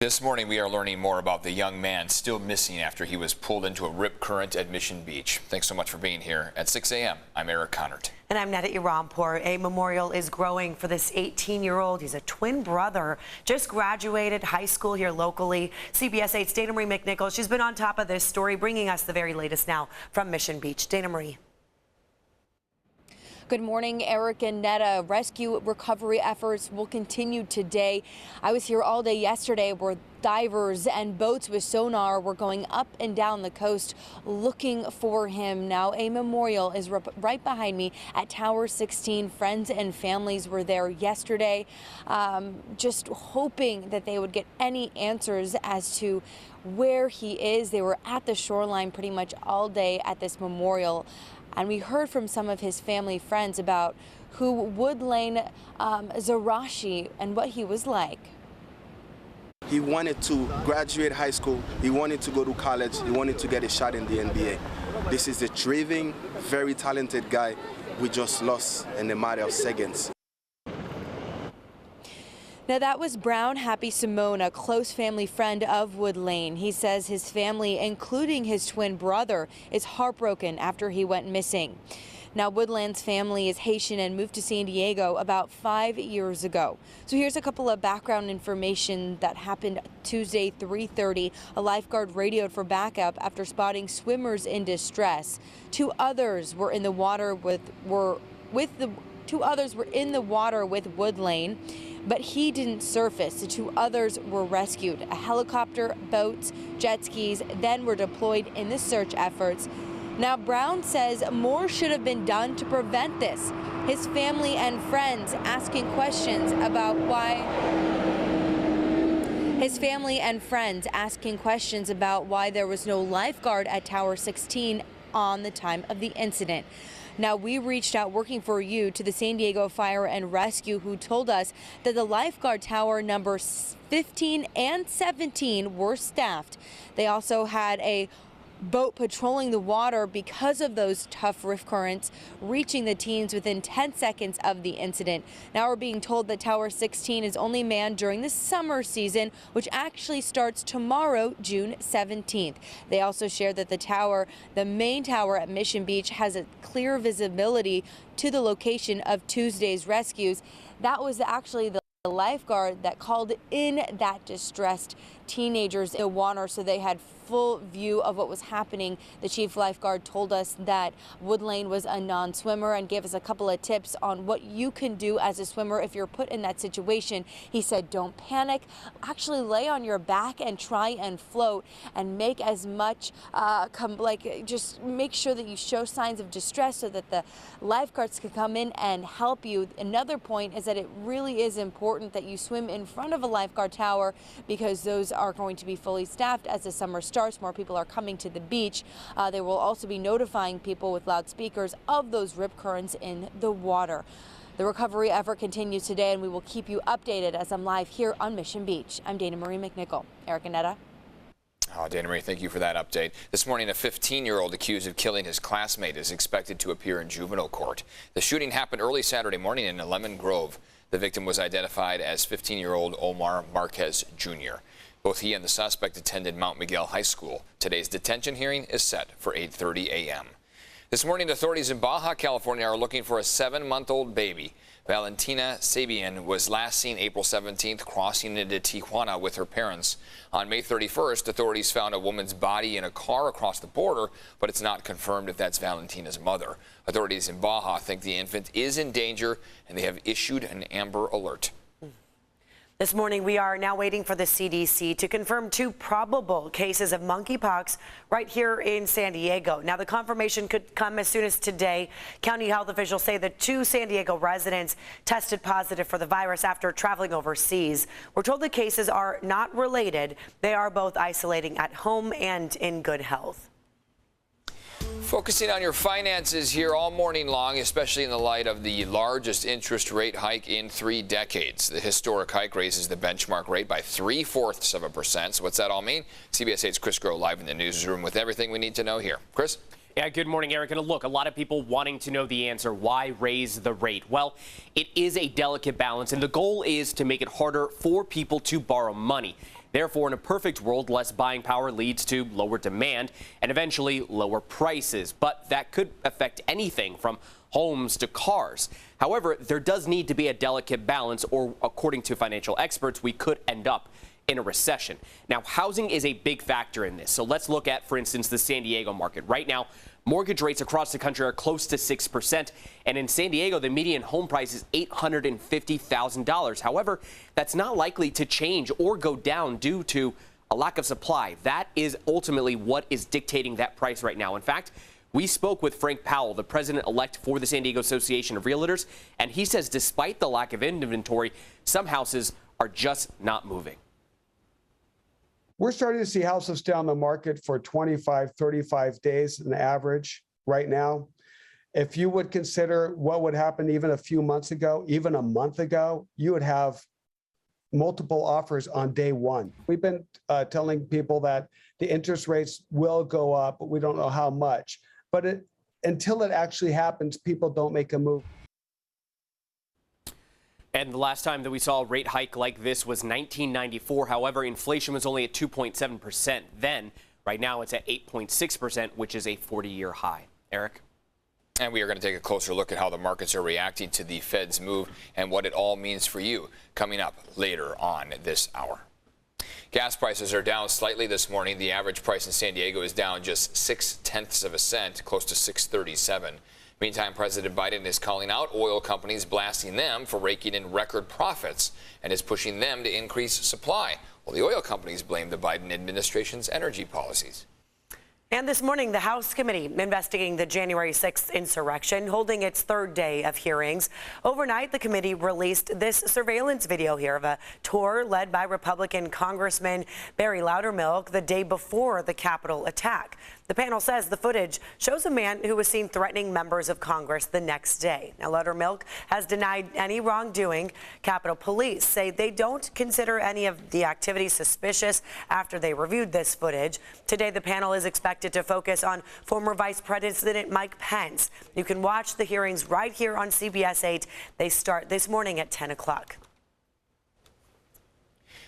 This morning, we are learning more about the young man still missing after he was pulled into a rip current at Mission Beach. Thanks so much for being here at 6 a.m. I'm Eric Connert. And I'm Neda Iranpour. A memorial is growing for this 18-year-old. He's a twin brother, just graduated high school here locally. CBS 8's Dana Marie McNichol, she's been on top of this story, bringing us the very latest now from Mission Beach. Dana Marie. Good morning, Eric and Neda. Rescue recovery efforts will continue today. I was here all day yesterday where divers and boats with sonar were going up and down the coast looking for him. Now a memorial is right behind me at Tower 16. Friends and families were there yesterday, just hoping that they would get any answers as to where he is. They were at the shoreline pretty much all day at this memorial. And we heard from some of his family friends about who Wood Lane Zarashi and what he was like. He wanted to graduate high school. He wanted to go to college. He wanted to get a shot in the NBA. This is a driven, very talented guy we just lost in a matter of seconds. Now that was Brown Happy Simone, a close family friend of Wood Lane. He says his family, including his twin brother, is heartbroken after he went missing. Now Wood Lane's family is Haitian and moved to San Diego about 5 years ago. So here's a couple of background information that happened Tuesday 3:30. A lifeguard radioed for backup after spotting swimmers in distress. Two others were in the water with Wood Lane, but he didn't surface. The two others were rescued. A helicopter, boats, jet skis then were deployed in the search efforts. Now Brown says more should have been done to prevent this. His family and friends asking questions about why there was no lifeguard at Tower 16 on the time of the incident. Now, we reached out working for you to the San Diego Fire and Rescue, who told us that the lifeguard tower numbers 15 and 17 were staffed. They also had a boat patrolling the water because of those tough rift currents, reaching the teens within 10 seconds of the incident. Now we're being told that Tower 16 is only manned during the summer season, which actually starts tomorrow, June 17th. They also shared that the main tower at Mission Beach, has a clear visibility to the location of Tuesday's rescues. That was actually the lifeguard that called in that distressed teenagers in the water, so they had full view of what was happening. The chief lifeguard told us that Wood Lane was a non-swimmer and gave us a couple of tips on what you can do as a swimmer if you're put in that situation. He said, don't panic, actually lay on your back and try and float and make as much, just make sure that you show signs of distress so that the lifeguards can come in and help you. Another point is that it really is important that you swim in front of a lifeguard tower, because those are going to be fully staffed as the summer starts. More people are coming to the beach. They will also be notifying people with loudspeakers of those rip currents in the water. The recovery effort continues today, and we will keep you updated as I'm live here on Mission Beach. I'm Dana Marie McNichol. Eric and Neda. Oh, Dana Marie, thank you for that update. This morning, a 15-year-old accused of killing his classmate is expected to appear in juvenile court. The shooting happened early Saturday morning in Lemon Grove. The victim was identified as 15-year-old Omar Marquez Jr. Both he and the suspect attended Mount Miguel High School. Today's detention hearing is set for 8:30 a.m. This morning, authorities in Baja California are looking for a 7-month-old baby. Valentina Sabian was last seen April 17th crossing into Tijuana with her parents. On May 31st, authorities found a woman's body in a car across the border, but it's not confirmed if that's Valentina's mother. Authorities in Baja think the infant is in danger, and they have issued an Amber Alert. This morning, we are now waiting for the CDC to confirm 2 probable cases of monkeypox right here in San Diego. Now, the confirmation could come as soon as today. County health officials say the 2 San Diego residents tested positive for the virus after traveling overseas. We're told the cases are not related. They are both isolating at home and in good health. Focusing on your finances here all morning long, especially in the light of the largest interest rate hike in 3 decades. The historic hike raises the benchmark rate by 0.75%. So what's that all mean? CBS 8's Chris Groh live in the newsroom with everything we need to know here. Chris? Yeah, good morning, Eric. And look, a lot of people wanting to know the answer. Why raise the rate? Well, it is a delicate balance, and the goal is to make it harder for people to borrow money. Therefore, in a perfect world, less buying power leads to lower demand and eventually lower prices. But that could affect anything from homes to cars. However, there does need to be a delicate balance, or according to financial experts, we could end up in a recession. Now, housing is a big factor in this. So let's look at, for instance, the San Diego market. Right now, mortgage rates across the country are close to 6%. And in San Diego, the median home price is $850,000. However, that's not likely to change or go down due to a lack of supply. That is ultimately what is dictating that price right now. In fact, we spoke with Frank Powell, the president-elect for the San Diego Association of Realtors, and he says despite the lack of inventory, some houses are just not moving. We're starting to see houses stay on the market for 25, 35 days on average right now. If you would consider what would happen even a few months ago, even a month ago, you would have multiple offers on day one. We've been telling people that the interest rates will go up, but we don't know how much. But until it actually happens, people don't make a move. And the last time that we saw a rate hike like this was 1994. However, inflation was only at 2.7% then. Right now, it's at 8.6%, which is a 40-year high. Eric? And we are going to take a closer look at how the markets are reacting to the Fed's move and what it all means for you coming up later on this hour. Gas prices are down slightly this morning. The average price in San Diego is down just 0.6 of a cent, close to $6.37. Meantime, President Biden is calling out oil companies, blasting them for raking in record profits, and is pushing them to increase supply. Well, the oil companies blame the Biden administration's energy policies. And this morning, the House committee investigating the January 6th insurrection, holding its third day of hearings. Overnight, the committee released this surveillance video here of a tour led by Republican Congressman Barry Loudermilk the day before the Capitol attack. The panel says the footage shows a man who was seen threatening members of Congress the next day. Now, Loudermilk has denied any wrongdoing. Capitol Police say they don't consider any of the activity suspicious after they reviewed this footage. Today, the panel is expected to focus on former Vice President Mike Pence. You can watch the hearings right here on CBS 8. They start this morning at 10 o'clock.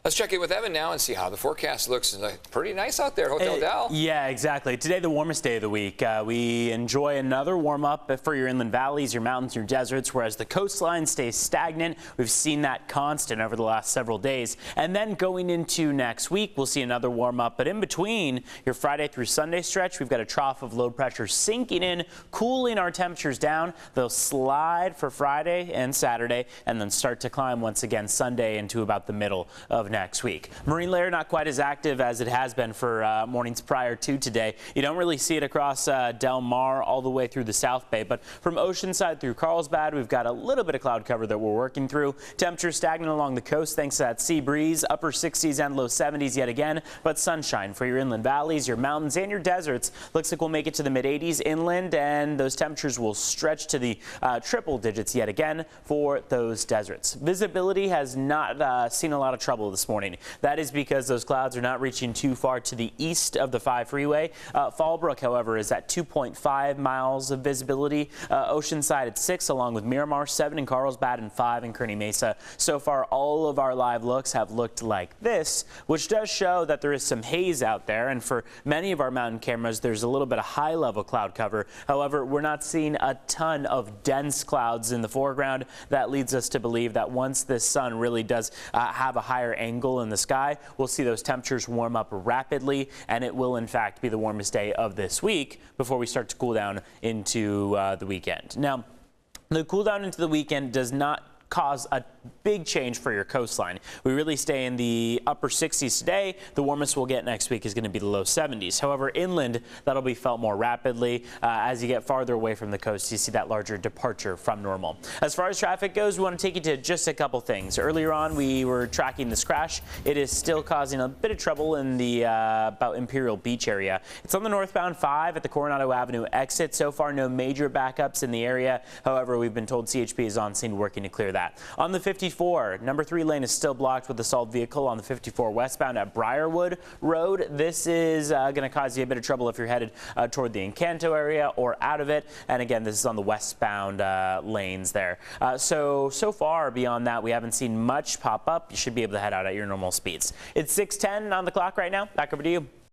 Let's check in with Evan now and see how the forecast looks. It's pretty nice out there, Hotel Del. Yeah, exactly. Today, the warmest day of the week. We enjoy another warm up for your inland valleys, your mountains, your deserts, whereas the coastline stays stagnant. We've seen that constant over the last several days. And then going into next week, we'll see another warm up. But in between your Friday through Sunday stretch, we've got a trough of low pressure sinking in, cooling our temperatures down. They'll slide for Friday and Saturday and then start to climb once again Sunday into about the middle of next week. Marine layer not quite as active as it has been for mornings prior to today. You don't really see it across Del Mar all the way through the South Bay, but from Oceanside through Carlsbad, we've got a little bit of cloud cover that we're working through. Temperatures stagnant along the coast thanks to that sea breeze, upper 60s and low 70s yet again, but sunshine for your inland valleys, your mountains, and your deserts. Looks like we'll make it to the mid 80s inland, and those temperatures will stretch to the triple digits yet again for those deserts. Visibility has not seen a lot of trouble this morning. That is because those clouds are not reaching too far to the east of the 5 freeway. Fallbrook, however, is at 2.5 miles of visibility. Oceanside at 6, along with Miramar, 7 in Carlsbad, and 5 in Kearney Mesa. So far, all of our live looks have looked like this, which does show that there is some haze out there. And for many of our mountain cameras, there's a little bit of high-level cloud cover. However, we're not seeing a ton of dense clouds in the foreground. That leads us to believe that once this sun really does have a higher angle in the sky, we'll see those temperatures warm up rapidly, and it will in fact be the warmest day of this week before we start to cool down into the weekend. Now, the cool down into the weekend does not cause a big change for your coastline. We really stay in the upper 60s today. The warmest we'll get next week is going to be the low 70s. However, inland, that'll be felt more rapidly. As you get farther away from the coast, you see that larger departure from normal. As far as traffic goes, we want to take you to just a couple things. Earlier on, we were tracking this crash. It is still causing a bit of trouble in the about Imperial Beach area. It's on the northbound 5 at the Coronado Avenue exit. So far, no major backups in the area. However, we've been told CHP is on scene working to clear that that. On the 54, number 3 lane is still blocked with a stalled vehicle on the 54 westbound at Briarwood Road. This is going to cause you a bit of trouble if you're headed toward the Encanto area or out of it. And again, this is on the westbound lanes there. So far beyond that, we haven't seen much pop up. You should be able to head out at your normal speeds. It's 6:10 on the clock right now. Back over to you.